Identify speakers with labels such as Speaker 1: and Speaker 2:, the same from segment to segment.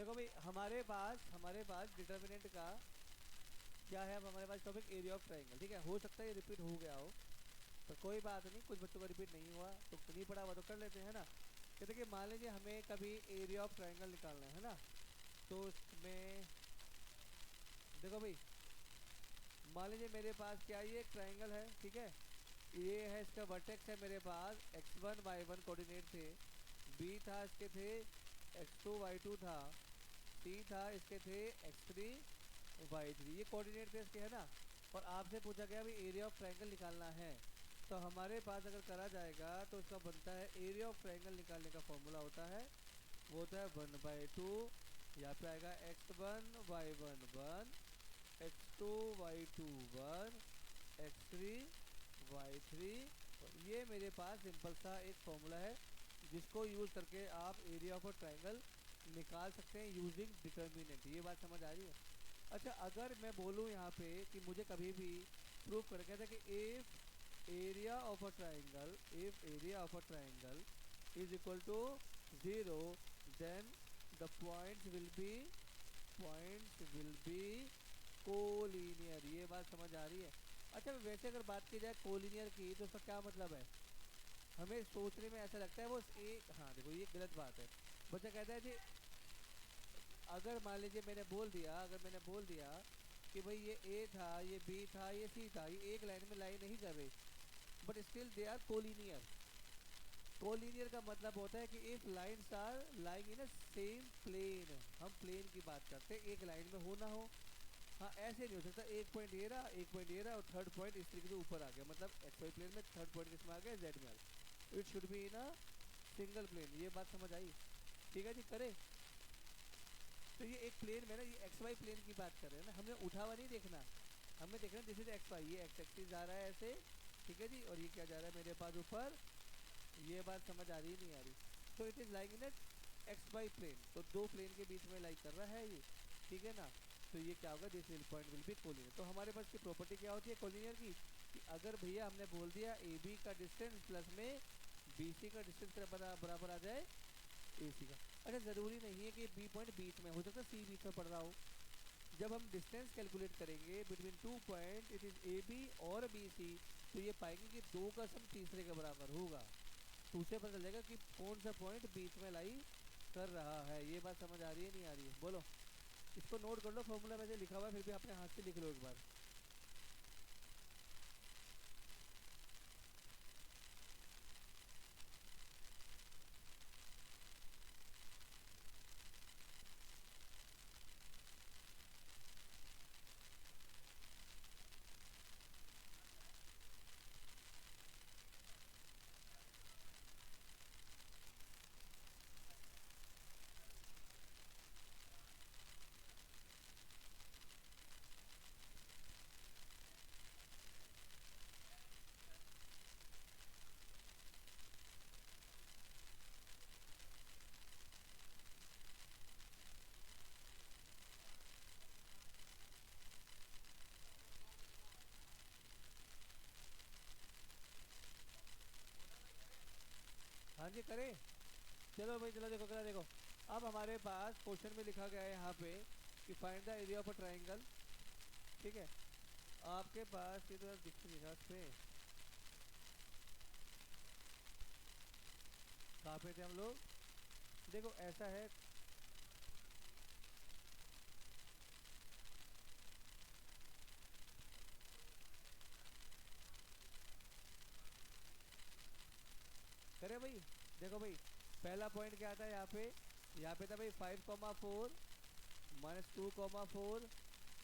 Speaker 1: देखो भाई हमारे पास डिटर्मिनेंट का क्या है। अब हमारे पास टॉपिक एरिया ऑफ ट्राइंगल, ठीक है। हो सकता है ये रिपीट हो गया हो, पर कोई बात नहीं, कुछ बच्चों का रिपीट नहीं हुआ तो नहीं पढ़ा हुआ तो कर लेते हैं ना। कहते कि मान लीजिए हमें कभी एरिया ऑफ ट्राइंगल निकालना है ना, तो उसमें देखो भाई, मान लीजिए मेरे पास क्या ये एक ट्राइंगल है, ठीक है। ये है, इसका वर्टेक्स है मेरे पास x1 y1 कोऑर्डिनेट थे, b था इसके थे x2 y2 था, c था इसके थे x3 y3, ये कोऑर्डिनेट थे इसके, है ना। और आपसे पूछा गया भी एरिया ऑफ ट्राइंगल निकालना है, तो हमारे पास अगर करा जाएगा तो इसका बनता है एरिया ऑफ ट्राइंगल निकालने का फॉर्मूला होता है, वो होता है 1/2, यहाँ पे आएगा x1 y1 1, x2 y2 1, x3 y3। और ये मेरे पास सिंपल सा एक फॉर्मूला है जिसको यूज करके आप एरिया ऑफ अ ट्राइंगल निकाल सकते हैं यूजिंग डिटर्मिनेंट। ये बात समझ आ रही है। अच्छा, अगर मैं बोलूँ यहाँ पे कि मुझे कभी भी प्रूव करके था कि if area of a triangle is equal to 0, then the points will be collinear. ये बात समझ आ रही है। अच्छा, वैसे अगर बात की जाए कोलिनियर की तो उसका क्या मतलब है, हमें सोचने में ऐसा लगता है वो एक, हाँ देखो ये गलत बात है। बच्चा कहता है जी, अगर मैंने बोल दिया कि भाई ये ए था, ये बी था, ये सी था, ये एक लाइन में लाइन नहीं कर रहे, but still they are collinear. Collinear का मतलब होता है कि if lines are lying in a same plane, हम प्लेन की बात करते हैं, एक लाइन में हो ना हो। हाँ, ऐसे नहीं हो सकता एक पॉइंट ये रहा, एक पॉइंट ये रहा और थर्ड पॉइंट इस तरीके से ऊपर आ गया, मतलब एक्स वाई प्लेन में थर्ड पॉइंट किसमें आ गया, जेड में आ गया। It should be in a single plane. ये बात समझ आई? ठीक है जी, करे। तो ये एक प्लेन में ना, ये एक्स वाई प्लेन की बात कर रहे हैं ना, हमें उठा हुआ नहीं देखना, हमें देखना दिस इज एक्स वाई, ये एक्स एक्सिस जा रहा है ऐसे, ठीक है जी, और ये क्या जा रहा है मेरे पास ऊपर। ये बात समझ आ रही नहीं आ रही? तो it is like in X Y plane, तो दो प्लेन के बीच में लाइक कर रहा है ये, ठीक है ना। तो ये क्या होगा, this point will be collinear. तो हमारे पास की प्रॉपर्टी क्या होती है कोलिनियर की, कि अगर भैया हमने बोल दिया ए बी का डिस्टेंस प्लस में बी सी का डिस्टेंस बराबर आ जाए ए सी का। अच्छा, ज़रूरी नहीं है कि बी पॉइंट बीच में, हो सकता है सी बीच में पड़ रहा हो। जब हम डिस्टेंस कैलकुलेट करेंगे between two point, it is A B और बी सी, तो ये पाएंगे कि दो का सम तीसरे के बराबर होगा, तो उसे पता चलेगा कि कौन सा पॉइंट बीच में लाई कर रहा है। ये बात समझ आ रही है नहीं आ रही है, बोलो। इसको नोट कर लो, फॉर्मूला वैसे लिखा हुआ है, फिर भी अपने हाथ से लिख लो एक बार। हाँ जी, करें। चलो भाई, चलो देखो, करा देखो। अब हमारे पास क्वेश्चन में लिखा गया है यहाँ पे कि find the area of a triangle, ठीक है। आपके पास ये तो दिख नहीं रहा पे, कहाँ पे थे हम लोग। देखो ऐसा है, करे भाई। देखो भाई, पहला पॉइंट क्या था यहाँ पे था भाई 5,4 -2,4,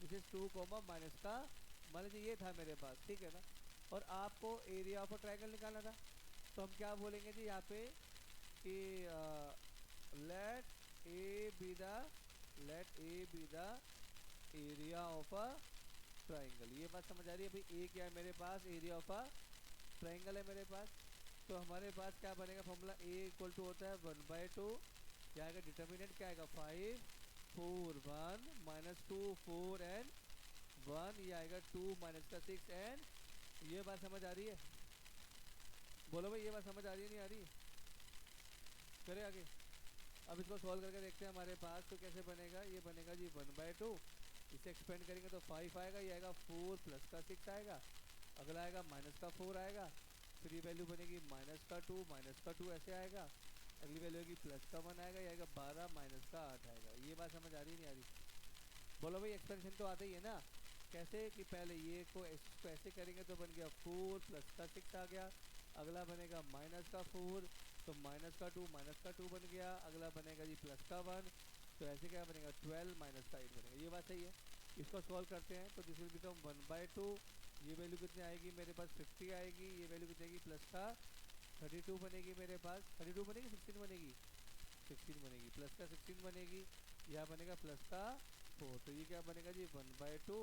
Speaker 1: दिस इज 2, माइनस का, मान लीजिए ये था मेरे पास, ठीक है ना। और आपको एरिया ऑफ अ ट्राइंगल निकालना था, तो हम क्या बोलेंगे जी यहाँ पे कि let A B the area of a triangle. ये बात समझ आ रही है भाई? ए क्या है मेरे पास, एरिया ऑफ अ ट्राइंगल है मेरे पास। तो हमारे पास क्या बनेगा फॉर्मूला, ए इक्वल टू होता है 1/2, क्या आएगा डिटर्मिनेंट, क्या आएगा 5 4 1 -2 4 एंड 1, ये आएगा 2 माइनस का 6 एंड। ये बात समझ आ रही है? बोलो भाई, ये बात समझ आ रही है नहीं आ रही? करे आगे। अब इसको सॉल्व करके देखते हैं हमारे पास तो कैसे बनेगा। ये बनेगा जी 1/2, इसे एक्सपेंड करेंगे तो 5 आएगा, ये आएगा 4 प्लस का 6 आएगा, अगला आएगा माइनस का 4 आएगा, फिर ये वैल्यू बनेगी माइनस का 2 ऐसे आएगा, अगली वैल्यू होगी प्लस का 1 आएगा, ये आएगा 12 माइनस का 8 आएगा। ये बात समझ आ रही नहीं आ रही? बोलो भाई एक्सपेंशन तो आता ही है ना। कैसे कि पहले ये को इसको ऐसे करेंगे तो बन गया 4 प्लस का 6 आ गया, अगला बनेगा माइनस का 4 तो माइनस का 2 बन गया, अगला बनेगा जी प्लस का 1 तो ऐसे क्या बनेगा 12 माइनस का 8 बनेगा। ये बात सही है। इसको सॉल्व करते हैं तो दिस विल बिकम 1/2, ये वैल्यू कितनी आएगी मेरे पास 50 आएगी, ये वैल्यू कितनी आएगी प्लस का 32 बनेगी मेरे पास, 32 बनेगी 16 बनेगी, 16 बनेगी प्लस का 16 बनेगी, यहाँ बनेगा प्लस का 4 तो ये क्या बनेगा जी 1/2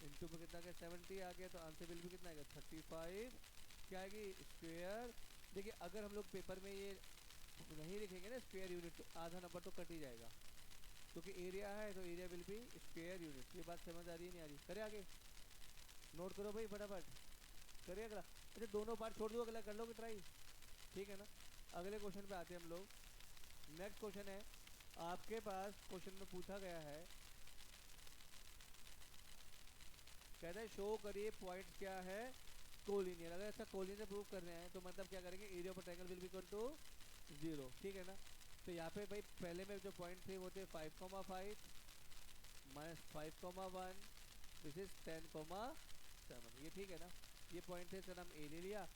Speaker 1: इंटू में कितना गया 70 आ गया, तो आंसर बिल भी कितना आएगा 35 क्या आएगी स्क्वेयर। देखिए अगर हम लोग पेपर में ये नहीं लिखेंगे ना स्क्वेयर यूनिट तो आधा नंबर तो कट ही जाएगा, क्योंकि एरिया है तो area will B square unit. ये बात समझ आ रही है नहीं आ रही? करे आगे, नोट करो भाई फटाफट, करे अगला। अच्छा दोनों पार्ट छोड़ दो, अगला कर लोगे ट्राई, ठीक है ना। अगले क्वेश्चन पे आते हैं हम लोग। नेक्स्ट क्वेश्चन है आपके पास, क्वेश्चन में पूछा गया है, कहता है शो करिए पॉइंट्स क्या है कोलिनियर। अगर ऐसा कोलिनियर प्रूव कर रहे हैं तो मतलब क्या करेंगे, area of triangle will be equal to 0, ठीक है ना। तो यहाँ पे भाई पहले में जो पॉइंट थे वो थे 5,5 माइनस 5,1, दिस इज 10,7, ये ठीक है ना। ये पॉइंट है, इसका नाम ए ले लिया,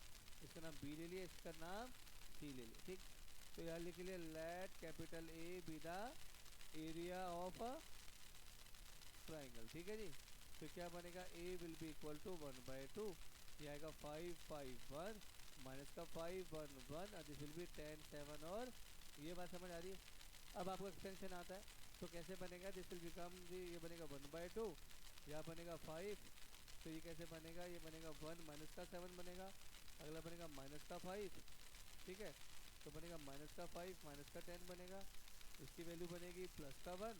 Speaker 1: इसका नाम बी ले लिया, इसका नाम सी ले लिया, ठीक। तो यहाँ लिख लिया let capital A B the area of triangle, ठीक है जी। तो क्या बनेगा A will be equal to 1/2, ये आएगा 5,5,1 माइनस का 5,1,1 और दिस विल बी 10,7 और ये बात समझ आ रही है। अब आपको एक्सटेंशन आता है तो कैसे बनेगा, दिस विल बिकम जी ये बनेगा 1/2, यहाँ बनेगा 5, तो ये कैसे बनेगा, ये बनेगा 1 माइनस का 7 बनेगा, अगला बनेगा माइनस का 5, ठीक है। तो बनेगा माइनस का 5 माइनस का 10 बनेगा, इसकी वैल्यू बनेगी प्लस का 1,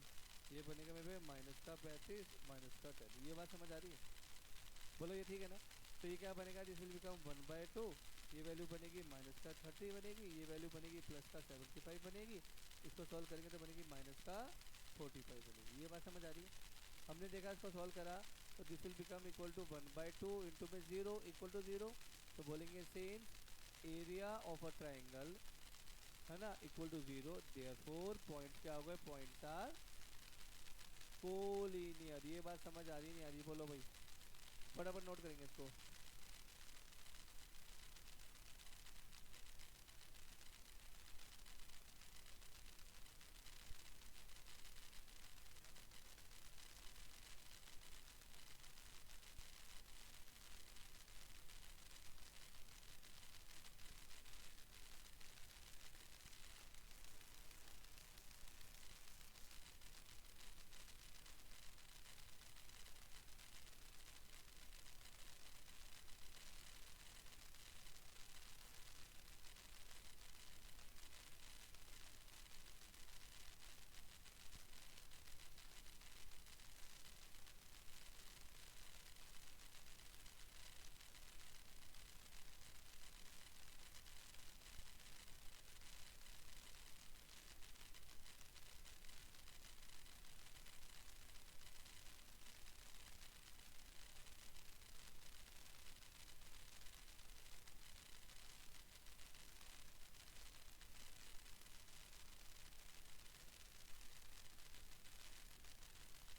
Speaker 1: ये बनेगा मेरे माइनस का 35 माइनस का 10। ये बात समझ आ रही है? बोलो ये ठीक है ना। तो ये क्या बनेगा, दिस विल बिकम 1/2, ये वैल्यू बनेगी माइनस का 30 बनेगी, ये वैल्यू बनेगी प्लस का 75 बनेगी, इसको सॉल्व करेंगे तो बनेगी माइनस का 45 बनेगी। ये बात समझ आ रही है? हमने देखा इसको सॉल्व करा तो this will become equal to 1/2 into में 0 इक्वल टू 0, तो बोलेंगे since area of a triangle है ना इक्वल टू 0 देयरफॉर पॉइंट्स क्या हो गए, पॉइंट्स आर कोलिनियर। ये बात समझ आ रही नहीं आ रही? बोलो भाई फटाफट नोट करेंगे इसको।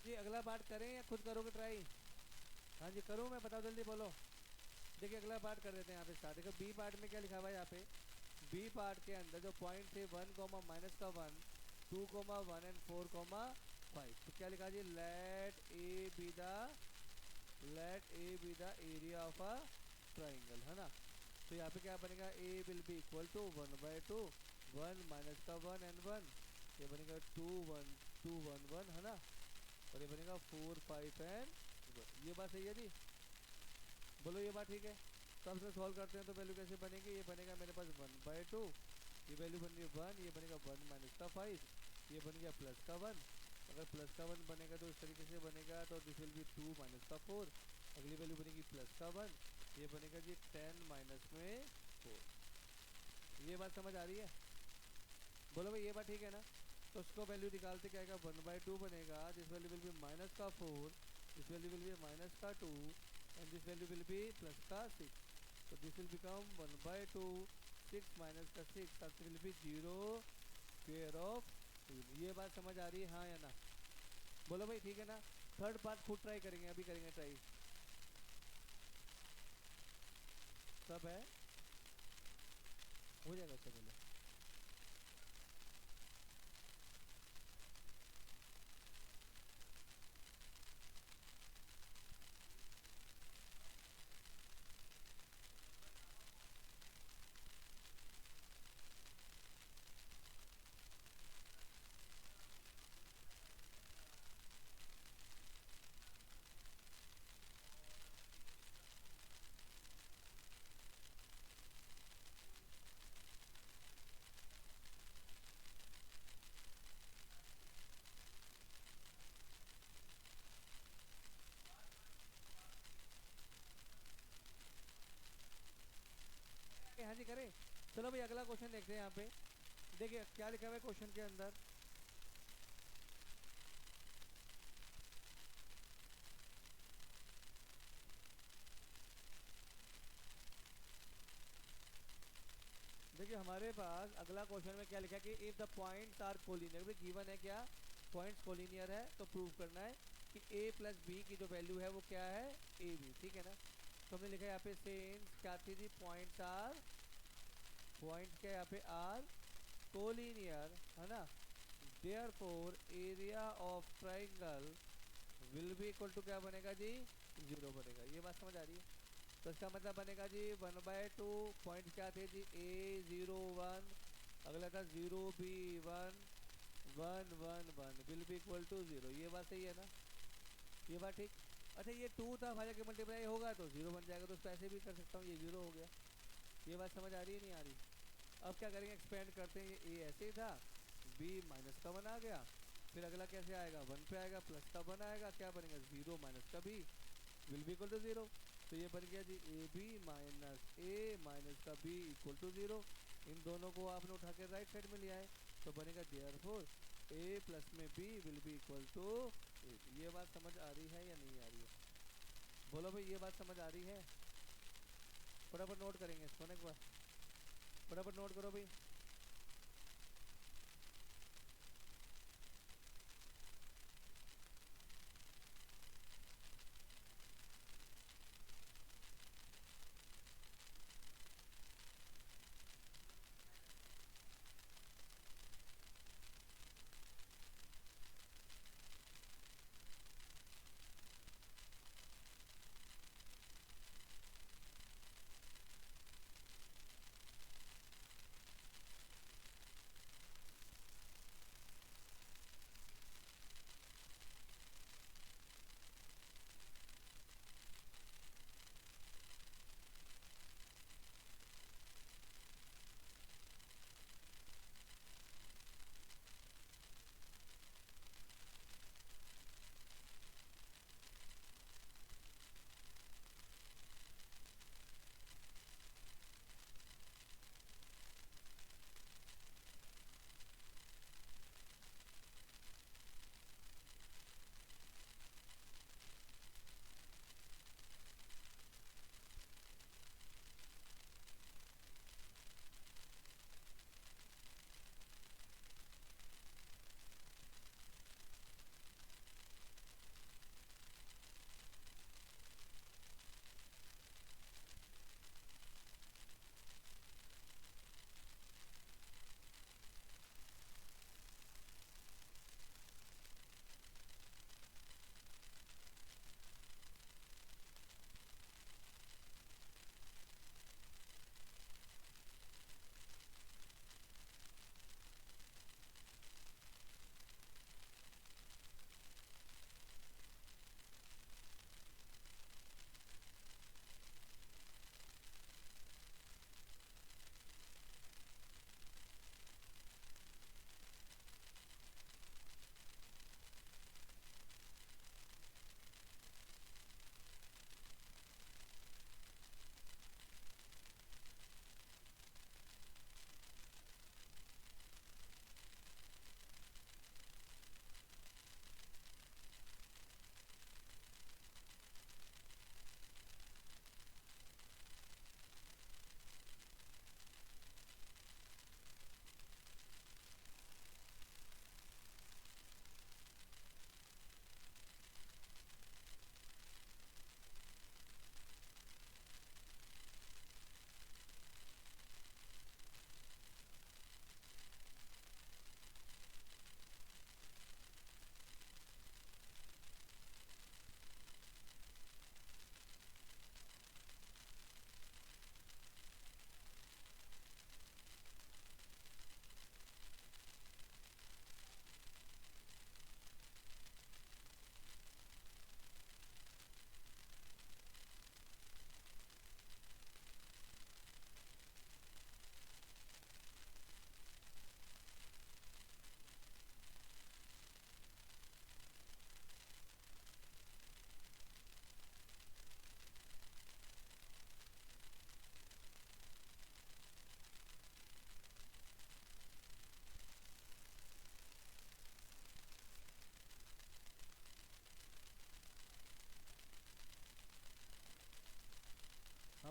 Speaker 1: जी अगला पार्ट करें या खुद करोगे ट्राई? हाँ जी करूँ मैं, बताओ जल्दी बोलो। देखिए अगला पार्ट कर देते हैं यहाँ पे स्टार्ट। देखो बी पार्ट में क्या लिखा हुआ है यहाँ पे, बी पार्ट के अंदर जो पॉइंट थे 1 माइनस का 1 2 1 एंड 4 5, तो क्या लिखा जी let A B the area of a triangle है ना। तो यहाँ पे क्या बनेगा, A will be equal to 1/2 1 minus का 1 एंड 1, ये बनेगा 2 1 2 1 1 है ना, और ये बनेगा 4 5 एंड 1। ये बात सही है जी? बोलो ये बात ठीक है। तो अब इसको सॉल्व करते हैं तो वैल्यू कैसे बनेगी, ये बनेगा मेरे पास 1/2, ये वैल्यू बन रही है 1, ये बनेगा 1 माइनस का 5, ये बन गया प्लस का 1, अगर प्लस का 1 बनेगा तो इस तरीके से बनेगा, तो दिस विल बी 2 माइनस का 4, अगली वैल्यू बनेगी प्लस का 1, ये बनेगा जी 10 माइनस में 4। ये बात समझ आ रही है? बोलो भाई ये बात ठीक है ना। तो उसको वैल्यू निकालते क्या आएगा, 1/2 बनेगा, this value will be minus का 4, this value will be minus का 2 and this value will be plus का 6। तो दिस विल बिकम 1/2 6 माइनस का 6 answer will be 0 square of 2। ये बात समझ आ रही है हाँ या ना? बोलो भाई ठीक है ना? थर्ड पार्ट खुद ट्राई करेंगे, अभी करेंगे ट्राई। सब है, हो जाएगा उससे पहले। हाँ जी करें। चलो भाई अगला क्वेश्चन देखते हैं। यहाँ पे देखिए क्या लिखा हुआ है क्वेश्चन के अंदर। देखिए हमारे पास अगला क्वेश्चन में क्या लिखा है कि if the points are collinear, भाई गिवन है क्या, पॉइंट्स कोलिनियर है, तो प्रूव करना है कि a प्लस बी की जो वैल्यू है वो क्या है, ए बी, ठीक है ना। तो हमने लिखा है यहाँ पे सेंस क्या थी जी, पॉइंट्स आर, पॉइंट्स क्या यहाँ पे आर कोलिनियर है ना, therefore area of triangle will be equal to क्या बनेगा जी, 0 बनेगा। ये बात समझ आ रही है? तो इसका मतलब बनेगा जी 1/2, पॉइंट क्या थे जी, A01, अगला था 0B1, 1 1 1 will be equal to 0। ये बात सही है ना? ये बात ठीक। अच्छा ये 2 था, भाई के मल्टीप्लाई होगा तो 0 बन जाएगा, तो उसको ऐसे भी कर सकता हूँ, ये 0 हो गया। ये बात समझ आ रही है नहीं आ रही? अब क्या करेंगे, एक्सपेंड करते हैं, ये A ऐसे ही था, B माइनस का 1 आ गया, फिर अगला कैसे आएगा, 1 पे आएगा, प्लस का 1 आएगा, क्या बनेगा 0 माइनस का B will be equal to 0। तो ये बन गया जी A B minus A minus का बी इक्वल टू 0। इन दोनों को आपने उठा के राइट साइड में लिया है, तो बनेगा देयरफॉर ए प्लस में B will be equal to A. ये बात समझ आ रही है या नहीं आ रही है? बोलो भाई ये बात समझ आ रही है? फटाफट नोट करेंगे इसको ना एक बार, फटाफट नोट करो भाई।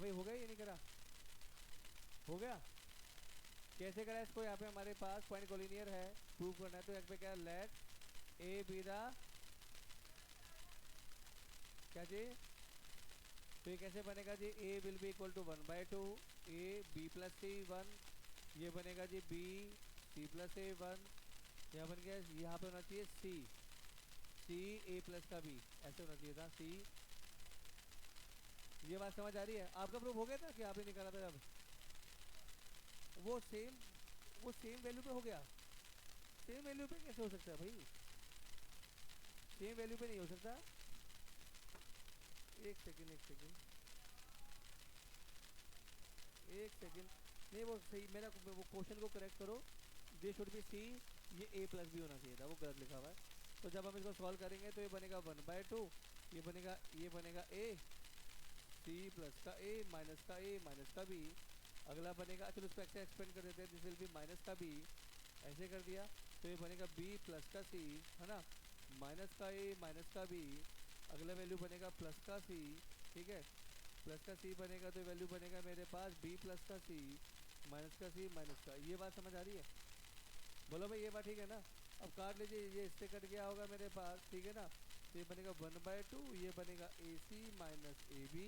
Speaker 1: हाँ भाई हो गया, ये नहीं करा, हो गया। कैसे करा इसको, यहाँ पे हमारे पास पॉइंट कोलिनियर है, प्रूव करना है, तो यहाँ पे क्या, लेट ए बी द, क्या जी, तो ये कैसे बनेगा जी, A will be equal to 1/2, A B plus C 1, ये बनेगा जी बी सी प्लस ए 1, यहाँ बन गया, यहाँ पे होना चाहिए सी, सी ए प्लस का बी, ऐसे होना चाहिए था सी। ये बात समझ आ रही है, आपका प्रूफ हो गया था कि आपने निकाला था जब, वो सेम, वो सेम वैल्यू पे हो गया, सेम वैल्यू पे कैसे हो सकता है भाई, सेम वैल्यू पे नहीं हो सकता। एक सेकंड, एक सेकंड, एक सेकंड, नहीं वो सही, मेरा वो क्वेश्चन को करेक्ट करो, दे शुड बी सी, ये ए प्लस बी होना चाहिए था, वो गलत लिखा हुआ है। तो जब हम इसको सॉल्व करेंगे तो ये बनेगा 1/2, ये बनेगा ए, सी प्लस का ए माइनस का ए माइनस का बी, अगला बनेगा, चलो उसको ऐसे एक्सपेंड कर देते हैं, दिस विल बी माइनस का बी, ऐसे कर दिया, तो ये बनेगा बी प्लस का सी, है ना, माइनस का ए माइनस का बी, अगला वैल्यू बनेगा प्लस का सी, ठीक है, प्लस का सी बनेगा तो वैल्यू बनेगा मेरे पास बी प्लस का सी माइनस का सी माइनस का, ये बात समझ आ रही है, बोलो भाई ये बात ठीक है ना। अब काट लीजिए, ये इससे कट गया होगा मेरे पास, ठीक है ना, तो ये बनेगा 1/2, ये बनेगा ए सी माइनस ए बी,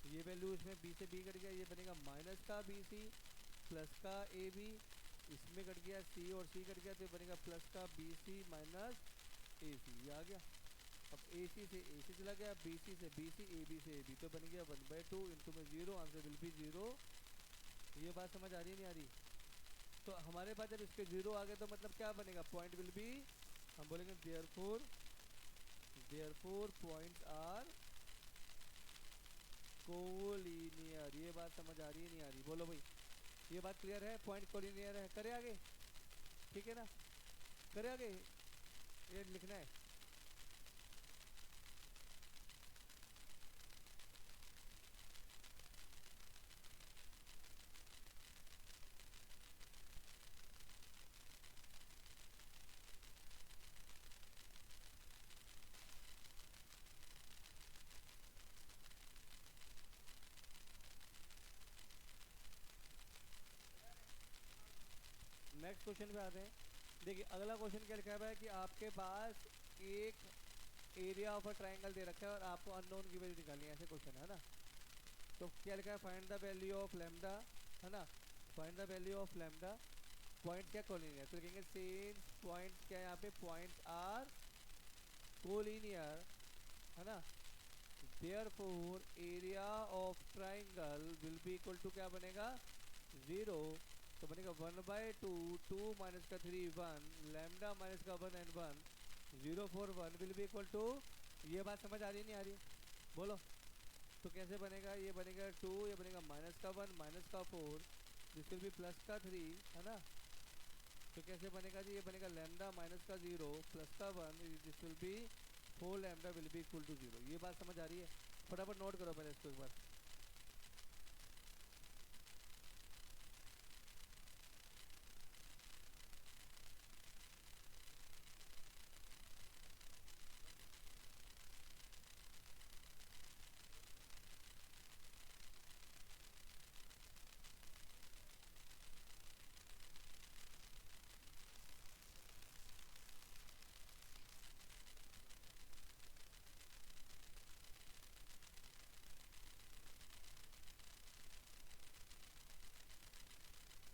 Speaker 1: ये वैल्यू इसमें बी से बी कट गया, ये बनेगा माइनस का बी सी प्लस का ए बी, इसमें कट गया सी और सी कट गया, तो ये बनेगा प्लस का बी सी माइनस ए सी, ये आ गया। अब ए सी से ए सी चला गया, बी सी से बी सी, ए बी से ए बी, तो बन गया 1/2 इंटू में 0, आंसर विल बी 0। ये बात समझ आ रही नहीं आ रही, तो हमारे पास जब इसके 0 आ गए तो मतलब क्या बनेगा, पॉइंट विल बी, हम बोलेंगे therefore, therefore points are collinear, ये बात समझ आ रही है नहीं आ रही, बोलो भाई, ये बात क्लियर है, पॉइंट कोलिनियर है, करे आगे, ठीक है ना, करे आगे, ये लिखना है। नेक्स्ट क्वेश्चन पे आते हैं, देखिए अगला क्वेश्चन क्या लिखा हुआ है कि आपके पास एक एरिया ऑफ अ ट्राइंगल दे रखा है और आपको अननोन की वैल्यू निकालनी है, ऐसे क्वेश्चन है ना, तो क्या लिखा है, find the value of lambda, है ना, find the value of lambda, point क्या कोलिनियर, तो लिखेंगे सिंस पॉइंट्स क्या है यहाँ पे, पॉइंट्स आर कोलिनियर, है ना, therefore area of triangle will be equal to क्या बनेगा, 0, तो बनेगा 1/2, 2 माइनस का 3 1, लैम्डा माइनस का 1 and 1, 0 4 1 will be equal to, ये बात समझ आ रही नहीं आ रही, बोलो, तो कैसे बनेगा, ये बनेगा 2, ये बनेगा माइनस का 1 माइनस का 4, दिस विल बी प्लस का 3, है ना, तो कैसे बनेगा जी, ये बनेगा लैम्डा माइनस का 0 प्लस का 1, this will be 4 lambda will be equal to 0, ये बात समझ आ रही है, फटाफट नोट करो पहले इसको एक बार।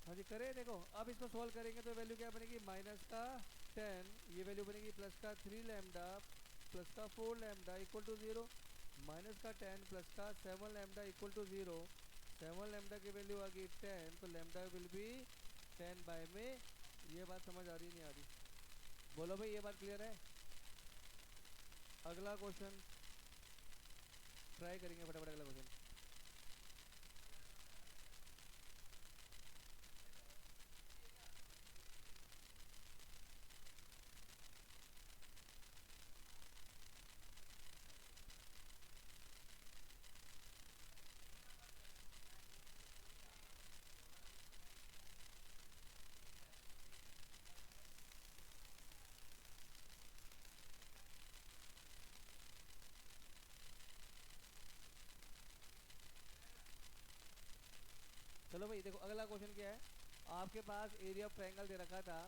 Speaker 1: हाँ जी करे, देखो अब इसको सॉल्व करेंगे तो वैल्यू क्या बनेगी, माइनस का 10, ये वैल्यू बनेगी प्लस का 3 लैम्डा प्लस का 4 लैम्डा इक्वल टू 0, माइनस का 10 प्लस का 7 लैम्डा इक्वल टू 0, 7 लैम्डा की वैल्यू आ गई 10, तो लैम्डा विल बी 10 बाय में, ये बात समझ आ रही नहीं आ रही, बोलो भाई ये बात क्लियर है। अगला क्वेश्चन ट्राई करेंगे फटाफट, अगला क्वेश्चन, चलो भाई देखो अगला क्वेश्चन क्या है। आपके पास एरिया ऑफ ट्रायंगल दे रखा था,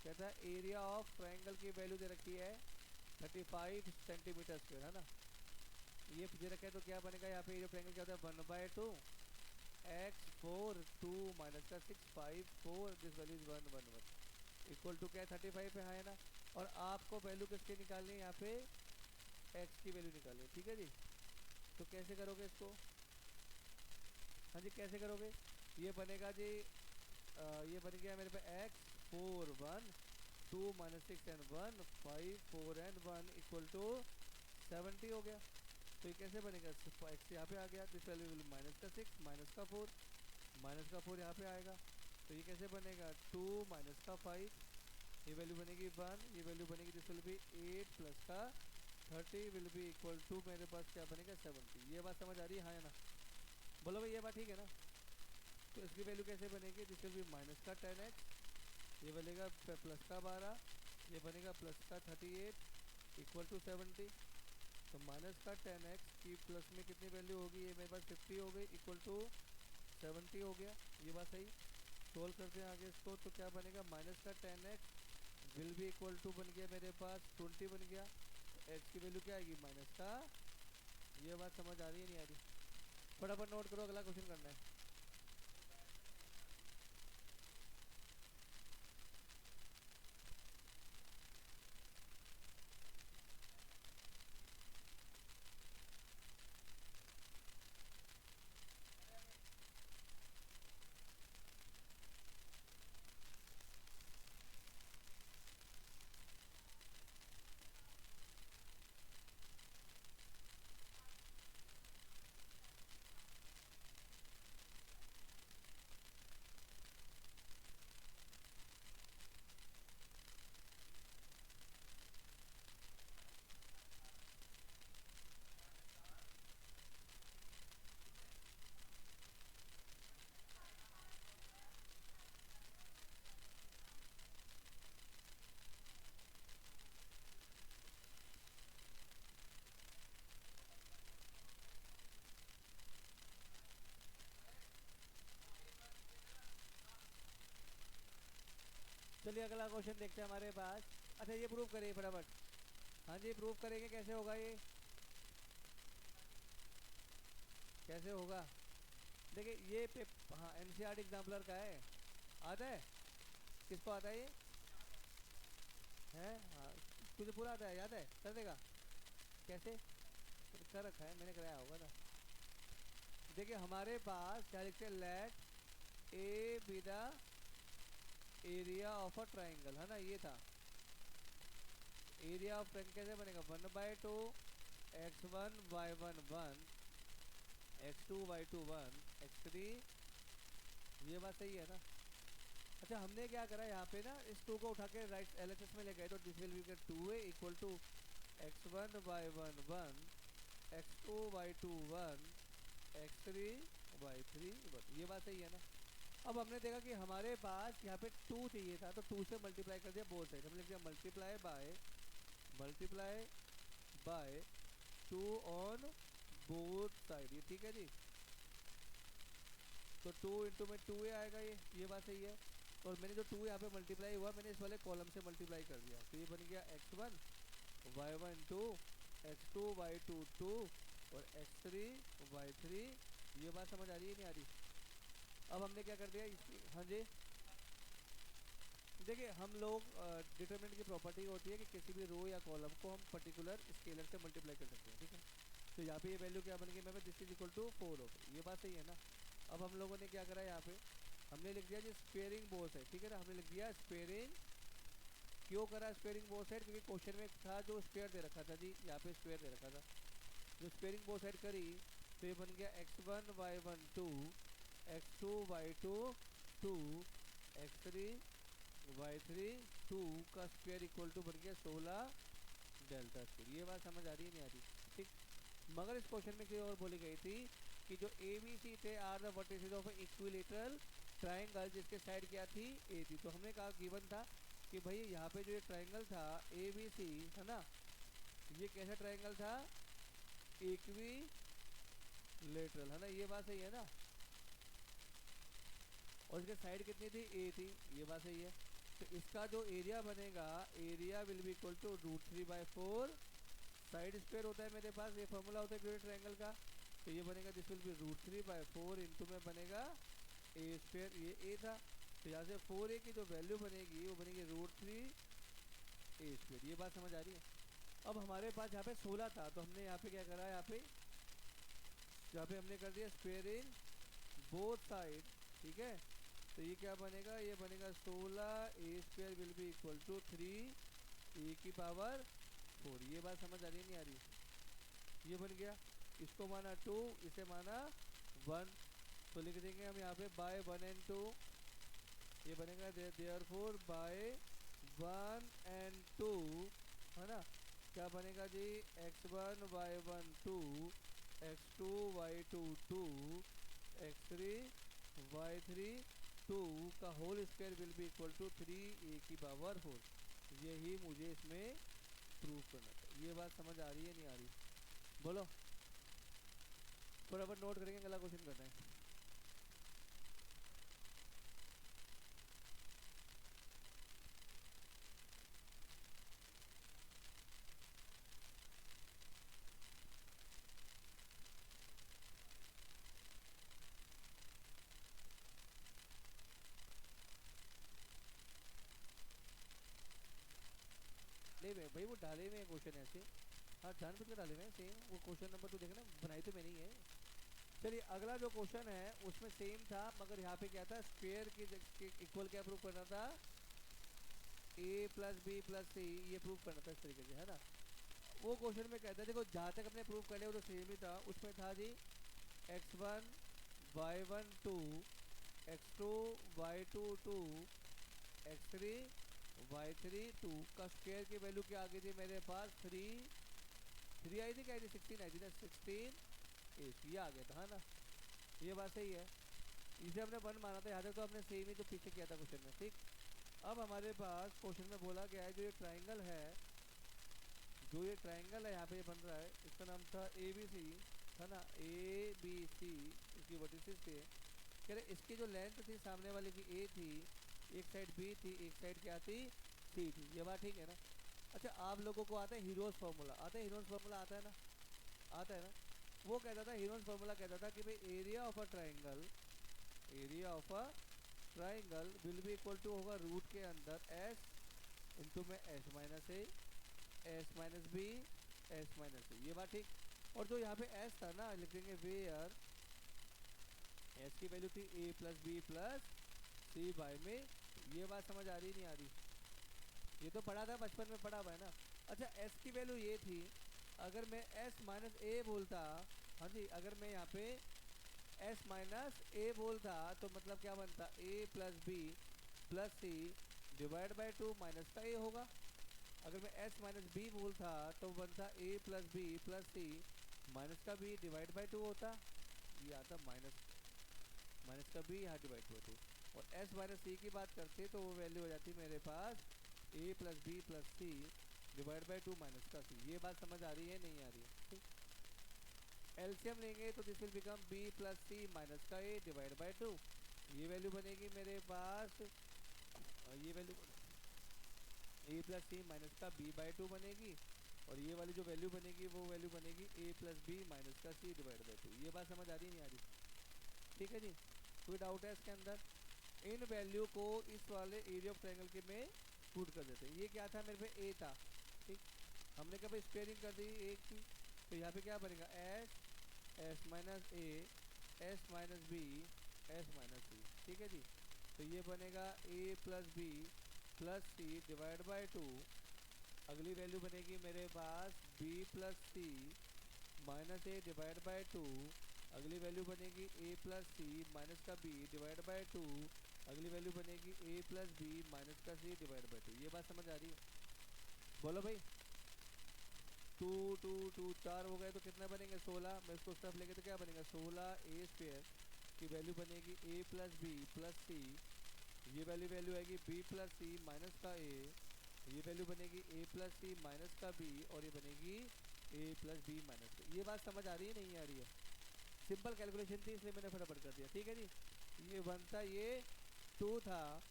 Speaker 1: कहता है एरिया ऑफ ट्रायंगल की वैल्यू दे रखी है 35 सेंटीमीटर स्क्वायर, है ना। ये दे रखा है तो क्या बनेगा यहाँ पे एरिया ऑफ ट्रायंगल क्या होता है 1/2 एक्स 4 2 माइनस का 6 5 4 this value is 1 1 1 equal to क्या है 35 पे है ना। और आपको वैल्यू किसकी निकालनी है यहाँ पे, एक्स की वैल्यू निकालनी है, ठीक है जी। तो कैसे करोगे इसको, हाँ जी कैसे करोगे, ये बनेगा जी ये बन गया मेरे पे x 4 1 2 - 6 and 1 5 4 and 1 equal to 70 हो गया। तो ये कैसे बनेगा, एक्स यहाँ पे आ गया, दिस वैल्यू विल माइनस का 6 माइनस का 4 यहाँ पे आएगा। तो ये कैसे बनेगा 2 माइनस का 5, ये वैल्यू बनेगी 1, ये वैल्यू बनेगी दिस विल बी 8 प्लस का 30 विल बी इक्वल टू मेरे पास क्या बनेगा 70। ये बात समझ आ रही है हाँ या ना, बोलो भाई ये बात ठीक है ना। तो इसकी वैल्यू कैसे बनेगी, दिस विल बी माइनस का 10x, ये बनेगा प्लस का 12, ये बनेगा प्लस का 38 इक्वल टू 70। तो माइनस का 10x की प्लस में कितनी वैल्यू होगी, ये मेरे पास 50 हो गई इक्वल टू 70 हो गया। ये बात सही। सोल्व करते हैं आगे इसको, तो क्या बनेगा माइनस का 10x will be equal to बन गया मेरे पास 20 बन गया। तो x की वैल्यू क्या आएगी माइनस का, ये बात समझ आ रही है नहीं आ रही, फटाफट नोट करो अगला क्वेश्चन करना है। चलिए अगला क्वेश्चन देखते हैं हमारे पास। अच्छा ये प्रूव करिए फटाफट, हाँ जी प्रूव करेंगे, कैसे होगा ये, कैसे होगा। देखिए ये हाँ एनसीईआरटी एग्जाम्पलर का है, आता है, किसको आता है ये है, हाँ तुझे पूरा आता है, याद है, कर देगा कैसे, कर रखा है मैंने, कराया होगा ना। देखिए हमारे पास क्या लिखते हैं, let A B the area of a triangle, है ना, ये था एरिया ऑफ ट्राइंगल। कैसे बनेगा 1/2 x1 y1 1 x2 y2 1 x3, ये बात सही है ना। अच्छा हमने क्या करा यहाँ पे ना, इस 2 को उठा के राइट एलएचएस में ले गए, तो this will be two A equal to x1 y1 1 x2 y2 1 x3 y3 1, ये बात सही है ना। अब हमने देखा कि हमारे पास यहाँ पे 2 चाहिए था, तो 2 से मल्टीप्लाई कर दिया बोथ साइड, हमने लिख दिया multiply by 2 on both side, ये ठीक है जी। तो 2 इंटू में 2 आएगा, ये बात सही है। और मैंने जो 2 यहाँ पे मल्टीप्लाई हुआ, मैंने इस वाले कॉलम से मल्टीप्लाई कर दिया, तो ये बन गया x1 y1 2 x2 y2 2 और x3 y3, ये बात समझ आ रही है नहीं आ रही। अब हमने क्या कर दिया इसकी, हाँ जी देखिए हम लोग डिटरमिनेंट की प्रॉपर्टी होती है कि किसी भी रो या कॉलम को हम पर्टिकुलर स्केलर से मल्टीप्लाई कर सकते हैं, ठीक है। तो यहाँ पे ये वैल्यू क्या बन गई मेरे, दिस इज इक्वल टू 4 हो गई, ये बात सही है ना। अब हम लोगों ने क्या करा यहाँ पे, हमने लिख दिया जी स्क्वेयरिंग बोथ साइड, ठीक है ना, हमने लिख दिया स्क्वेयरिंग। क्यों करा स्क्वेयरिंग बोथ साइड, क्योंकि क्वेश्चन में था जो स्क्वेयर दे रखा था जी, यहाँ पे स्क्वेयर दे रखा था, जो स्क्वेयरिंग बोथ साइड करी, तो ये बन गया x1 y1 2 x2 y2 2 x3 y3 2 का स्क्वायर इक्वल टू बन गया 16 डेल्टा स्क्वायर, ये बात समझ आ रही है नहीं आ रही, ठीक। मगर इस क्वेश्चन में क्यों और बोली गई थी कि जो ए बी सी थे are the vertices of equilateral triangle, जिसके साइड क्या थी ए थी। तो हमने कहा गिवन था कि भाई यहाँ पे जो ये ट्राइंगल था ए बी सी, है ना, ये कैसा ट्राइंगल था, इक्विलेटरल, है ना, ये बात सही है ना। और इसके साइड कितनी थी, ए थी, ये बात सही है। तो इसका जो एरिया बनेगा, area will be equal to √3/4, side square होता है मेरे पास, ये फॉर्मूला होता है क्यूबिक ट्रायंगल का। तो ये बनेगा दिस विल बी √3/4 इंटू में बनेगा ए स्क्वायर, ये ए था। तो यहाँ से 4a की जो वैल्यू बनेगी वो बनेगी √3a²। ये बात समझ आ रही है। अब हमारे पास यहाँ पे 16 था, तो हमने यहाँ पे क्या करा, यहाँ पे हमने कर दिया स्क्वायर इन बोथ साइड, ठीक है। तो ये क्या बनेगा, ये बनेगा 16a² will be equal to 3a⁴। ये बात समझ आ रही है नहीं आ रही? ये बन गया, इसको माना 2, इसे माना 1, तो लिख देंगे हम यहाँ पे बाय 1 and 2। ये बनेगा देयरफॉर बाय 1 and 2, है ना। क्या बनेगा जी, x1 y1 2, x2 y2 2, x3 y3 2 का whole square will be equal to 3a⁴। यही मुझे इसमें प्रूव करना था। ये बात समझ आ रही है नहीं आ रही? बोलो, फटाफट नोट करेंगे, अगला क्वेश्चन करना है। नहीं भाई वो डाले हुए हैं क्वेश्चन ऐसे, हाँ जान बुझ के डाले हुए हैं सेम। वो क्वेश्चन नंबर 2 देखना, बनाई तो मैंने ही है। चलिए अगला जो क्वेश्चन है उसमें सेम था, मगर यहाँ पे क्या था, स्क्वायर के इक्वल क्या प्रूव करना था, a + b + c, ये प्रूव करना था इस तरीके से, है ना। वो क्वेश्चन में कहता है, देखो जहाँ तक अपने प्रूव कर लिया वो तो सेम ही था। उसमें था जी x1 y1 2, x2 y2 2, x3 y3 2 का स्क्वायर की वैल्यू क्या आ गई थी मेरे पास, 3 आई थी, क्या आई थी, 16 आई थी ना, 16 ये आ गया था, है ना। ये बात सही है, इसे हमने 1 माना था, यहाँ तक तो हमने सेम ही तो पीछे किया था क्वेश्चन में, ठीक। अब हमारे पास क्वेश्चन में बोला गया है, जो ये ट्राइंगल है, यहाँ पे बन रहा है, इसका नाम था ABC, है ना, ABC, इसकी वर्टिसेस थे। कह रहे इसकी जो लेंथ थी सामने वाले की A थी, एक साइड B थी, एक साइड क्या थी, C थी। ये बात ठीक है ना। अच्छा आप लोगों को आता है हीरोज फार्मूला, आता है हीरोज फार्मूला, आता है ना, आता है ना। वो कहता था, हीरोज फार्मूला कहता था कि भाई area of a triangle will be equal to होगा रूट के अंदर S इंटू में S minus A, S minus B, S minus C। ये बात ठीक। और जो यहाँ पे S था ना, लिख देंगे वेयर S की वैल्यू थी a + b + c बाय में। ये बात समझ आ रही नहीं आ रही? ये तो पढ़ा था, बचपन में पढ़ा हुआ है ना। अच्छा S की वैल्यू ये थी, अगर मैं S माइनस a बोलता, हाँ जी, अगर मैं यहाँ पे S माइनस a बोलता तो मतलब क्या बनता, a + b + c divide by 2 minus का a होगा। अगर मैं S माइनस b बोलता तो बनता a + b + c माइनस का b डिवाइड बाय 2 होता, ये आता माइनस का b यहाँ डिवाइड बाय 2। और S माइनस c की बात करते तो वो वैल्यू हो जाती मेरे पास a + b + c divide by 2 minus का c। ये बात समझ आ रही है नहीं आ रही है? ठीक। एलसीएम लेंगे तो this will become b + c minus का a डिवाइड बाय 2। ये वैल्यू बनेगी मेरे पास, ये वैल्यू a + c माइनस का b/2 बनेगी। और ये वाली जो वैल्यू बनेगी वो वैल्यू बनेगी a + b माइनस का c डिवाइड बाय 2। ये बात समझ आ रही नहीं आ रही? ठीक है जी, कोई डाउट है इसके अंदर? इन वैल्यू को इस वाले एरिया ऑफ ट्रायंगल के में पुट कर देते हैं। ये क्या था मेरे पे, a था, ठीक। हमने कहा भाई स्क्वायरिंग कर दी एक की, तो यहाँ पे क्या बनेगा, s minus a, s minus b, s minus c। ठीक है जी। तो ये बनेगा a + b + c divide by 2। अगली वैल्यू बनेगी मेरे पास b + c minus a divide by 2। अगली वैल्यू बनेगी a + c माइनस का b डिवाइड बाय 2। अगली वैल्यू बनेगी a + b माइनस का c डिवाइड बाय 2। ये बात समझ आ रही है? बोलो भाई। 2 2 2 4 हो गए तो कितना बनेंगे, 16। मैं इसको उस तरफ लेके तो क्या बनेगा, 16a² की वैल्यू बनेगी a + b + c। ये वैल्यू आएगी b + c माइनस का a। ये वैल्यू बनेगी a + c माइनस का b। और ये बनेगी a + b माइनस का। ये बात समझ आ रही है नहीं आ रही है? सिंपल कैलकुलेशन थी इसलिए मैंने फटाफट कर दिया, ठीक है जी। ये बनता ये 2 था,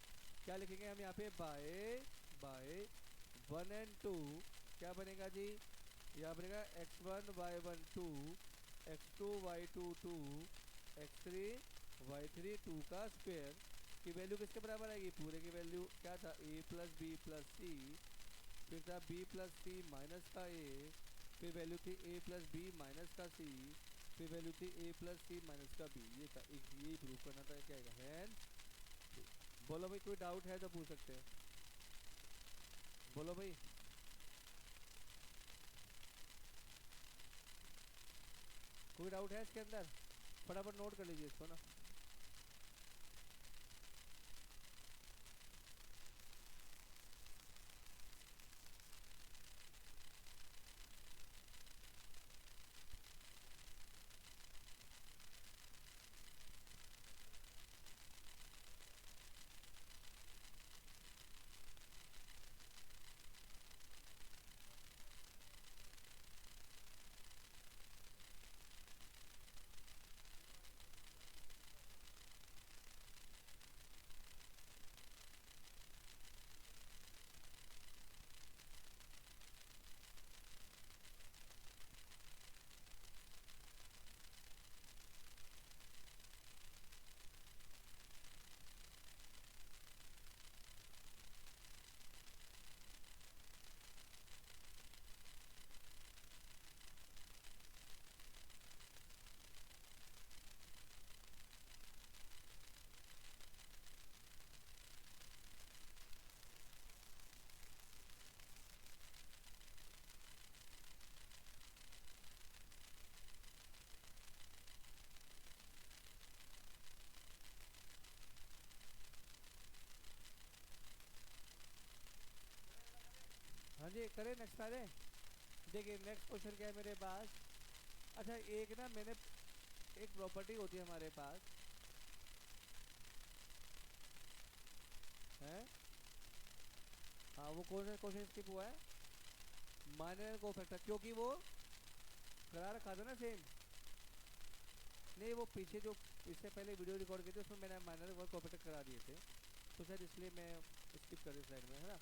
Speaker 1: क्या लिखेंगे हम यहाँ पे, बाय बाय 1 एंड 2, क्या बनेगा जी, यहाँ बनेगा x1 y1 2, x2 y2 2, x3 y3 2 का स्क्वायर की वैल्यू किसके बराबर आएगी, पूरे की वैल्यू क्या था, a प्लस बी प्लस सी, फिर था b प्लस सी माइनस का a, फिर वैल्यू थी a प्लस बी माइनस का c, फिर वैल्यू थी a प्लस सी माइनस का b। ये था, यही प्रूव करना था, क्या आएगा, हैंस। बोलो भाई, कोई डाउट है तो पूछ सकते हैं, बोलो भाई। कोई डाउट है इसके अंदर, फटाफट नोट कर लीजिए इसको ना। हाँ जी, करें नेक्स्ट वाले। देखिए नेक्स्ट क्वेश्चन क्या है मेरे पास। अच्छा, एक ना मैंने एक प्रॉपर्टी होती है हमारे पास है, हाँ वो कौन सा क्वेश्चन स्किप हुआ है, माइनर को फैक्टर, क्योंकि वो करा रखा था ना सेम, नहीं वो पीछे जो इससे पहले वीडियो रिकॉर्ड किए थे उसमें मैंने माइनर वर्क कोऑपरेटर करा दिए थे, तो शायद इसलिए मैं स्किप कर दी स्लाइड में, है ना।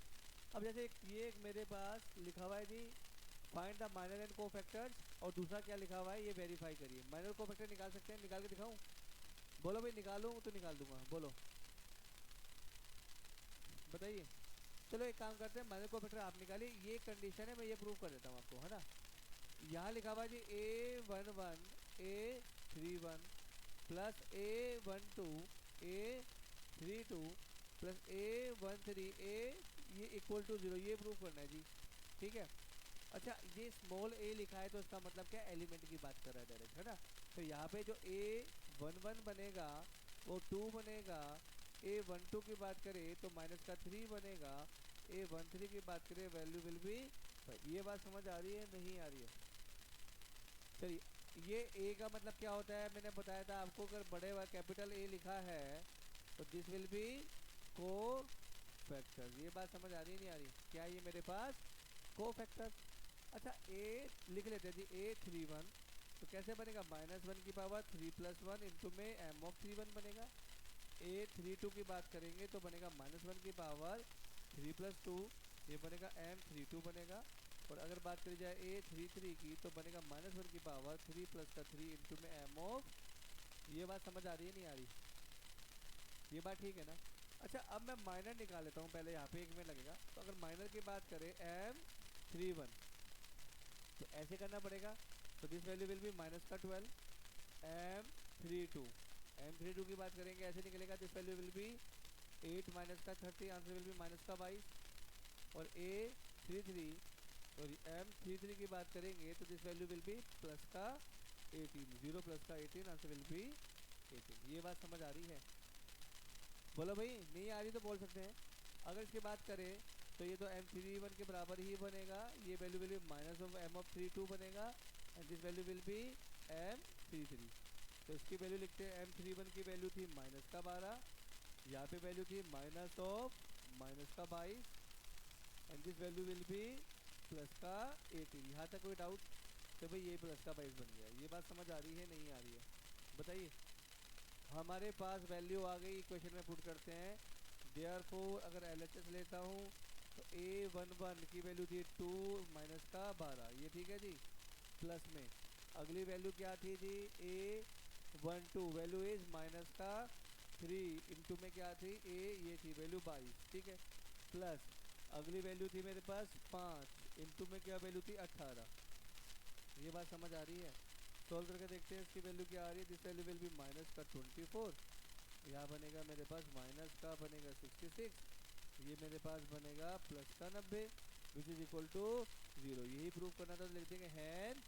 Speaker 1: अब जैसे ये एक मेरे पास लिखा हुआ है जी, find the minor and cofactors, और दूसरा क्या लिखा हुआ है, ये वेरीफाई करिए। माइनर कोफैक्टर निकाल सकते हैं, निकाल के दिखाऊं, बोलो भाई, निकालूं तो निकाल दूंगा, बोलो बताइए। चलो एक काम करते हैं, माइनर कोफैक्टर आप निकालिए, ये कंडीशन है, मैं ये प्रूव कर देता हूँ आपको, है ना। यहाँ लिखा हुआ है जी A11 A31 plus A12 A32 plus A13 A, ये इक्वल टू 0, ये प्रूव करना है जी, ठीक है। अच्छा, ये स्मॉल a लिखा है तो इसका मतलब क्या, एलिमेंट की बात कर रहा है डायरेक्ट, है ना। तो यहाँ पे जो A11 बनेगा वो 2 बनेगा, A12 की बात करें तो माइनस का 3 बनेगा, A13 की बात करें वैल्यू विल बी, ये बात समझ आ रही है नहीं आ रही है। चलिए, ये a का मतलब क्या होता है, मैंने बताया था आपको, अगर बड़े व कैपिटल A लिखा है तो दिस विल बी को फैक्टर। ये बात समझ आ रही है नहीं आ रही, क्या ये मेरे पास को फैक्टर। अच्छा, a लिख लेते हैं जी, A31 तो कैसे बनेगा, -1 की पावर 3 + 1 इंटू में m(3)1 बनेगा। A32 की बात करेंगे तो बनेगा -1 की पावर 3 + 2, ये बनेगा m32 बनेगा। और अगर बात करी जाए A33 की तो बनेगा -1 की पावर 3 + का 3 इंटू में m(। ये बात समझ आ रही है नहीं आ रही, ये बात ठीक है ना। अच्छा, अब मैं माइनर निकाल लेता हूँ पहले, यहाँ पे 1 मिनट लगेगा। तो अगर माइनर की बात करें m31 तो ऐसे करना पड़ेगा, तो this value will be -12 m32, m32 की बात करेंगे ऐसे निकलेगा, दिस वैल्यू विल बी 8 - का 30, आंसर विल बी -22। और A33 सॉरी m33 की बात करेंगे तो दिस वैल्यू विल बी +18, 0 + का 18, आंसर विल बी 18। ये बात समझ आ रही है, बोलो भाई, नहीं आ रही तो बोल सकते हैं। अगर इसकी बात करें तो ये तो m31 के बराबर ही बनेगा, ये वैल्यू विल बी -m(32) बनेगा, and this value will be m33। तो इसकी वैल्यू लिखते हैं, m31 की वैल्यू थी -12, यहाँ पे वैल्यू थी -22, and this value will be +18। यहाँ तक कोई डाउट, तो भाई ये +22 बन गया। ये बात समझ आ रही है नहीं आ रही है, बताइए। हमारे पास वैल्यू आ गई, इक्वेशन में पुट करते हैं, देयरफॉर अगर LHS लेता हूँ तो A11 की वैल्यू थी 2 माइनस का 12, ये ठीक है जी, प्लस में अगली वैल्यू क्या थी जी, A12 वैल्यू इज माइनस का 3 इंटू में क्या थी ए, ये थी वैल्यू 22, ठीक है, प्लस अगली वैल्यू थी मेरे पास 5 इंटू में क्या वैल्यू थी 18। ये बात समझ आ रही है? सोल्व करके देखते हैं इसकी वैल्यू क्या आ रही है। This value will be minus का 24, यहाँ बनेगा मेरे पास माइनस का बनेगा 66, ये मेरे पास बनेगा प्लस का 90 विच इज इक्वल टू 0। यही प्रूव करना था तो लिख देंगे हैन,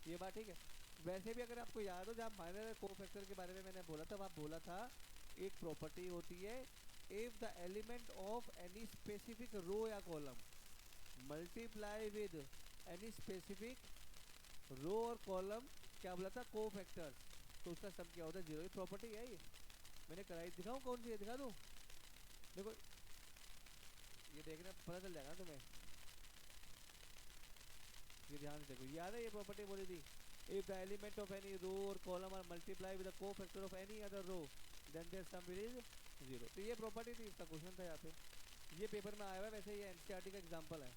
Speaker 1: ये बात ठीक है। वैसे भी अगर आपको याद हो जब माइनर कोफैक्टर के बारे में मैंने बोला था, वहाँ बोला था एक प्रॉपर्टी होती है, if the element of any specific row या column multiply with any specific row और कॉलम, क्या बोला था, कोफैक्टर्स, तो उसका सम क्या होता है 0। ये प्रॉपर्टी है, ये मैंने कराई, दिखाऊं कौन सी है, दिखा दूं, देखो ये देखना पता चल जाएगा तुम्हें, ये ध्यान से देखो, याद है ये प्रॉपर्टी बोली थी, if the element of any row और column are multiply with the cofactor of any other row then their sum will is 0। तो ये प्रॉपर्टी थी, इसका क्वेश्चन था यहाँ पे, ये पेपर में आया हुआ है, वैसे ये एनसीईआरटी का एग्जांपल है,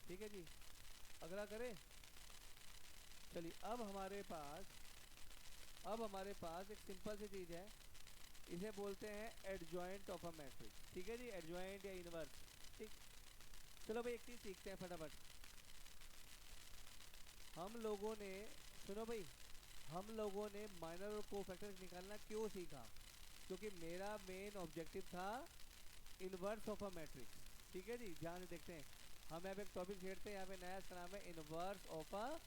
Speaker 1: ठीक है जी। अगला करें, चलिए अब हमारे पास एक सिंपल सी चीज है, इसे बोलते हैं एडजॉइंट ऑफ अ मैट्रिक्स, ठीक है जी, एडजॉइंट या इनवर्स, ठीक। चलो भाई एक चीज सीखते हैं फटाफट, हम लोगों ने, सुनो भाई, हम लोगों ने माइनर और कोफैक्टर निकालना क्यों सीखा, क्योंकि मेरा मेन ऑब्जेक्टिव था इनवर्स ऑफ अ मैट्रिक्स, ठीक है जी। ध्यान से देखते हैं, हम यहाँ पे एक टॉपिक छेड़ते हैं, यहाँ पे नया, इसका नाम है इनवर्स ऑफ अ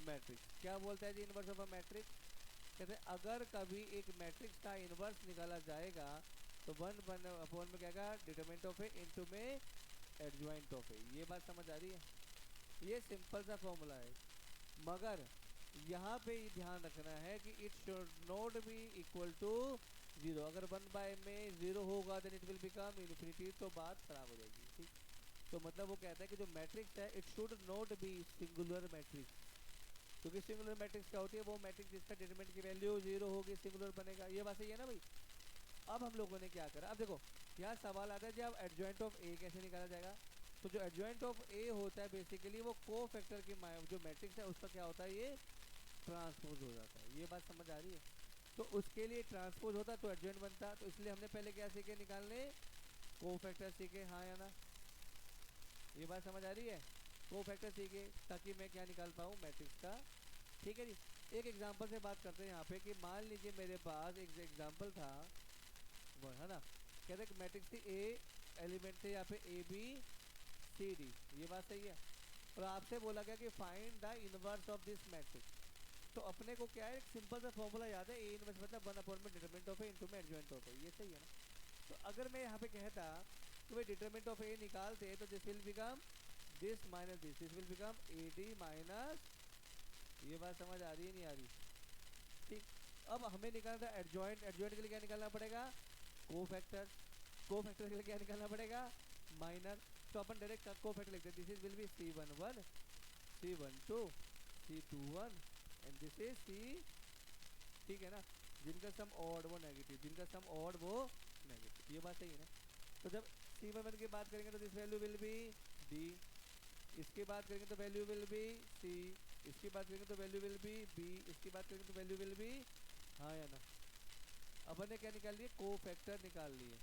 Speaker 1: मैट्रिक्स। क्या बोलता है जी इनवर्स ऑफ अ मैट्रिक्स, कहते हैं अगर कभी एक मैट्रिक्स का इनवर्स निकाला जाएगा तो वन वन अपॉन में क्या कहा, डिटरमिनेंट ऑफ ए इनटू में एडजॉइंट ऑफ ए। ये बात समझ आ रही है? ये सिंपल सा फॉर्मूला है, मगर यहाँ पे ये ध्यान रखना है कि it should not be equal to 0। अगर 1 में 0 होगा then it will become infinity, तो बात खराब हो जाएगी, ठीक। तो मतलब वो कहता है कि जो मैट्रिक्स है it should not B singular matrix, क्योंकि सिंगुलर मैट्रिक्स क्या होती है, वो मैट्रिक्स जिसका डिटरमिनेंट की वैल्यू 0 होगी, सिंगुलर बनेगा। ये बात सही है ना भाई? अब हम लोगों ने क्या करा, अब देखो यहाँ सवाल आता है जी अब एडजॉइंट ऑफ ए कैसे निकाला जाएगा। तो जो एडजॉइंट ऑफ ए होता है बेसिकली वो कोफैक्टर की जो मैट्रिक्स है उसका क्या होता है, ये ट्रांसपोज हो जाता है। ये बात समझ आ रही है? तो उसके लिए ट्रांसपोज होता तो एडजॉइंट बनता, तो इसलिए हमने पहले क्या सीखे निकालने, कोफैक्टर सीखे, हाँ या ना? ये बात समझ आ रही है? कोफैक्टर सीखे ताकि मैं क्या निकाल पाऊँ, मैट्रिक्स का, ठीक है जी। एक एग्जांपल से बात करते हैं यहाँ पे कि मान लीजिए मेरे पास एक एग्जांपल था, वो है ना, कहते हैं मैट्रिक्स थी ए, एलिमेंट थे यहाँ पे ए बी सी डी, ये बात सही है। और आपसे बोला गया कि find the inverse of this matrix, तो अपने को क्या है, एक सिंपल सा फॉर्मूला याद है, ए इनवर्स मतलब 1 में डिटरमिनेंट ऑफ ए इनटू में एडजॉइंट ऑफ ए, ये सही है ना? तो अगर मैं यहाँ पे कहता कि भाई डिटरमिनेंट ऑफ ए निकालते तो this will become this minus this will become a D minus, ये बात समझ आ रही है नहीं आ रही, ठीक। अब हमें निकालना था एडजॉइंट, एडजॉइंट के लिए क्या निकालना पड़ेगा, कोफैक्टर, कोफैक्टर के लिए क्या निकालना पड़ेगा, माइनर। तो अपन डायरेक्ट कोफैक्टर लिखते हैं, this is will be C11 C12 C21 and this is C, ठीक है ना, जिनका सम ऑड वो नेगेटिव, जिनका सम ऑड वो नेगेटिव, ये बात सही है ना? तो जब C11 की बात करेंगे तो this value will be D, इसकी बात करेंगे तो वैल्यू विल बी C, इसकी बात करेंगे तो वैल्यू विल बी B, इसकी बात करेंगे तो वैल्यू विल बी, हाँ या ना? अपन ने क्या निकाल लिए, कोफैक्टर निकाल लिए।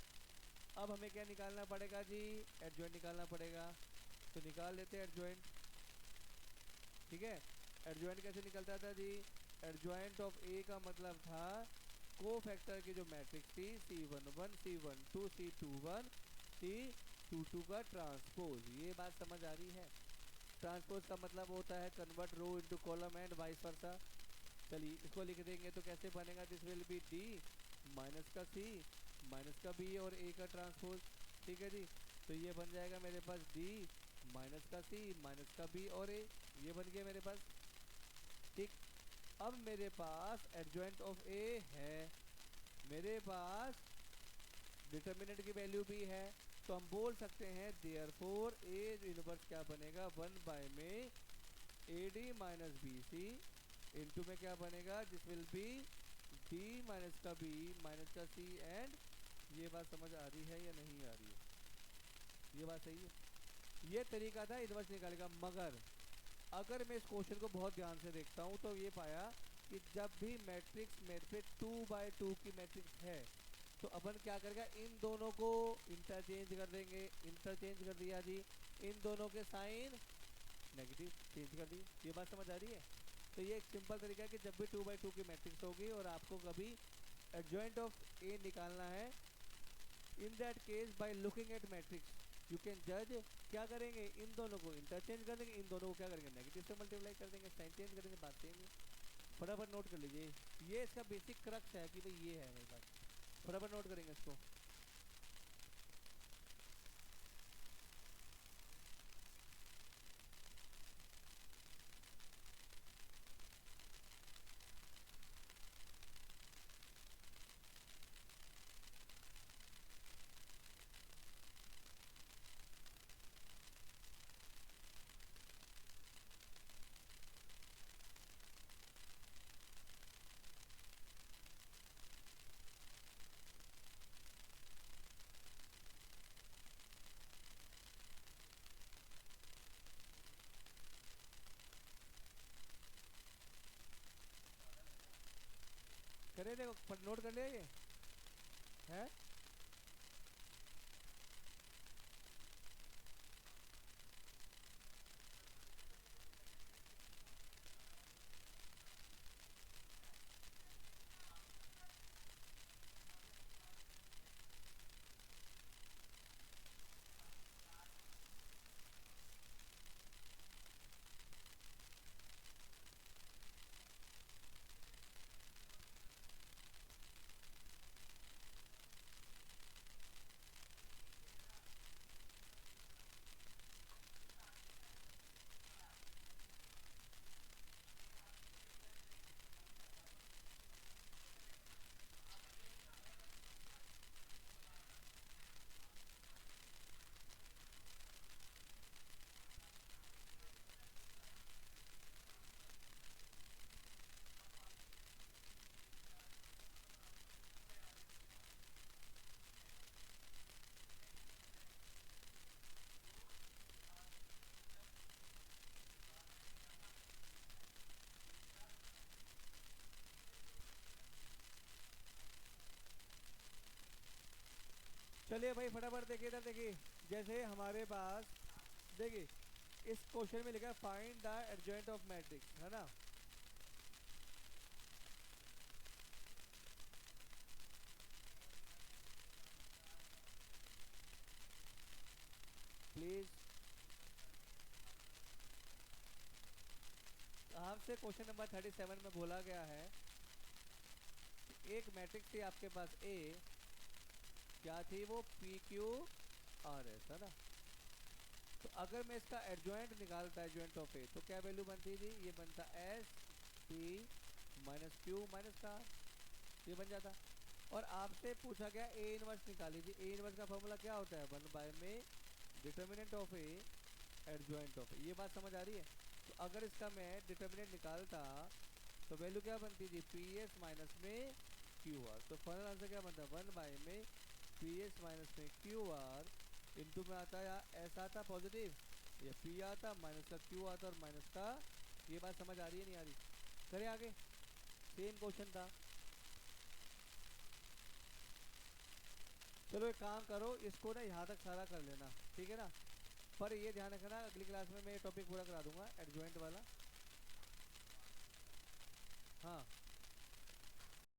Speaker 1: अब हमें क्या निकालना पड़ेगा जी, एडजॉइंट निकालना पड़ेगा, तो निकाल लेते हैं एडजॉइंट, ठीक है। एडजॉइंट कैसे निकलता था जी, एडजॉइंट ऑफ ए का मतलब था कोफैक्टर की जो मैट्रिक्स थी C11 C12 C21 C22 का ट्रांसपोज। ये बात समझ आ रही है? ट्रांसपोज का मतलब होता है convert row into column and vice versa. चलिए इसको लिख देंगे तो कैसे बनेगा, this will be D minus का सी माइनस का बी और ए का ट्रांसपोज, ठीक है जी। तो ये बन जाएगा मेरे पास डी माइनस का सी माइनस का बी और ए, ये बन गया मेरे पास, ठीक। अब मेरे पास एडजॉइंट ऑफ ए है, मेरे पास डिटर्मिनेंट की वैल्यू भी है, तो हम बोल सकते हैं देयरफॉर ए इनवर्स क्या बनेगा, 1 में A D minus B C into में क्या बनेगा, this will be D minus का बी माइनस का सी एंड ये बात समझ आ रही है या नहीं आ रही है? ये बात सही है। ये तरीका था इन्वर्स निकालने का। मगर अगर मैं इस क्वेश्चन को बहुत ध्यान से देखता हूँ तो ये पाया कि जब भी मैट्रिक्स मेरे पे 2 by 2 की मैट्रिक्स है तो अपन क्या करेगा, इन दोनों को इंटरचेंज कर देंगे। इंटरचेंज कर दिया जी, इन दोनों के साइन नेगेटिव चेंज कर दिए। ये बात समझ आ रही है? तो ये एक सिंपल तरीका है कि जब भी 2 by 2 की मैट्रिक्स होगी और आपको कभी एडजॉइंट ऑफ ए निकालना है, in that case by looking at matrix you can जज। क्या करेंगे, इन दोनों को इंटरचेंज कर देंगे, इन दोनों को क्या करेंगे, नेगेटिव से मल्टीप्लाई कर देंगे, साइन चेंज कर देंगे, बात सेम है। फटाफट नोट कर लीजिए, ये इसका बेसिक क्रक्स है कि भाई ये है मेरे पास। फटाफट नोट करेंगे इसको। करे देखो, नोट कर लिया ये है। चलिए भाई फटाफट देखिए, इधर देखिए। जैसे हमारे पास देखिए इस क्वेश्चन में लिखा है find the adjoint of matrix, है ना। प्लीज आपसे क्वेश्चन नंबर 37 में बोला गया है एक मैट्रिक्स थी आपके पास ए, क्या थी वो, पी क्यू आर एस, है ना। तो अगर मैं इसका एडजॉइंट निकालता, एडजॉइंट ऑफ ए, तो क्या वैल्यू बनती थी, ये बनता S P minus Q minus का, ये बन जाता। और आपसे पूछा गया ए इनवर्स निकाली थी। ए इनवर्स का फॉर्मूला क्या होता है, 1 बाय में determinant of A adjoint of A. ये बात समझ आ रही है? तो अगर इसका मैं डिटर्मिनेंट निकालता तो वैल्यू क्या बनती थी, पी एस माइनस में क्यू आर। तो फाइनल आंसर क्या बनता है, 1 बाय में पी एस माइनस में क्यू आर इंटू में आता या एस आता पॉजिटिव, या पी आता माइनस का क्यू आता और माइनस का। ये बात समझ आ रही है नहीं आ रही? करें आगे, सेम क्वेश्चन था। चलो एक काम करो, इसको ना यहाँ तक सारा कर लेना, ठीक है ना। पर ये ध्यान रखना अगली क्लास में मैं ये टॉपिक पूरा करा दूंगा एडजॉइंट वाला। हाँ